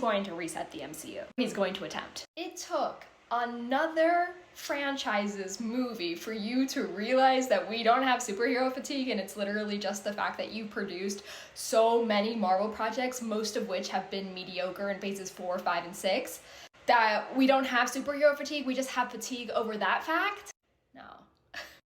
going to reset the MCU. He's going to attempt. It took another franchise's movie for you to realize that we don't have superhero fatigue, and it's literally just the fact that you produced so many Marvel projects, most of which have been mediocre in phases 4, 5, and 6, that we don't have superhero fatigue, we just have fatigue over that fact? No.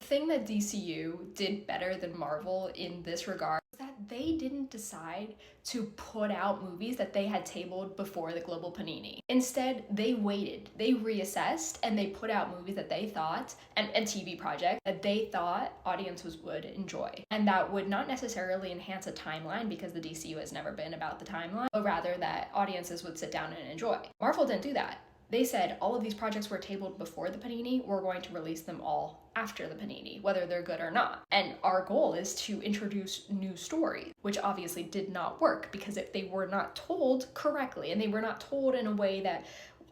The thing that DCU did better than Marvel in this regard is that they didn't decide to put out movies that they had tabled before the global panini. Instead, they waited, they reassessed, and they put out movies that they thought, and TV projects that they thought audiences would enjoy. And that would not necessarily enhance a timeline, because the DCU has never been about the timeline, but rather that audiences would sit down and enjoy. Marvel didn't do that. They said all of these projects were tabled before the panini, we're going to release them all after the panini, whether they're good or not. And our goal is to introduce new stories, which obviously did not work, because if they were not told correctly, and they were not told in a way that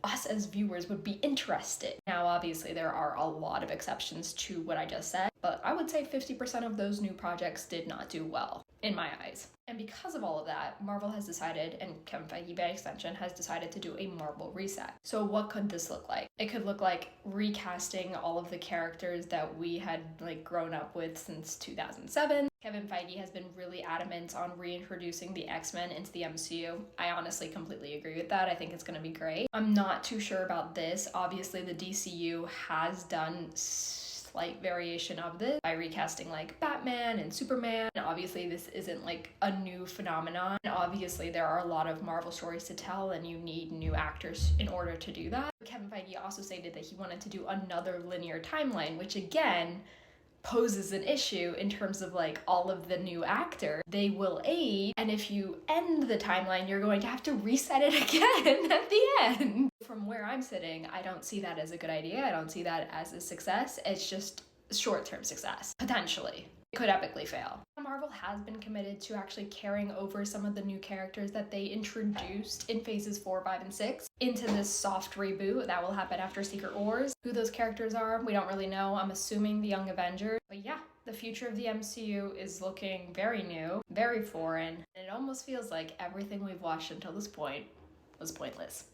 us as viewers would be interested. Now, obviously, there are a lot of exceptions to what I just said, but I would say 50% of those new projects did not do well, in my eyes. And because of all of that, Marvel has decided, and Kevin Feige by extension has decided, to do a Marvel reset. So what could this look like? It could look like recasting all of the characters that we had grown up with since 2007. Kevin Feige has been really adamant on reintroducing the X-Men into the MCU. I honestly completely agree with that. I think it's going to be great. I'm not too sure about this. Obviously, the DCU has done slight variation of this by recasting Batman and Superman. And obviously this isn't a new phenomenon. And obviously there are a lot of Marvel stories to tell, and you need new actors in order to do that. Kevin Feige also stated that he wanted to do another linear timeline, which again poses an issue in terms of all of the new actors. They will age, and if you end the timeline, you're going to have to reset it again at the end. From where I'm sitting, I don't see that as a good idea. I don't see that as a success. It's just short-term success, potentially. It could epically fail. Marvel has been committed to actually carrying over some of the new characters that they introduced in phases 4, 5, and 6 into this soft reboot that will happen after Secret Wars. Who those characters are, we don't really know. I'm assuming the Young Avengers. But yeah, the future of the MCU is looking very new, very foreign, and it almost feels like everything we've watched until this point was pointless.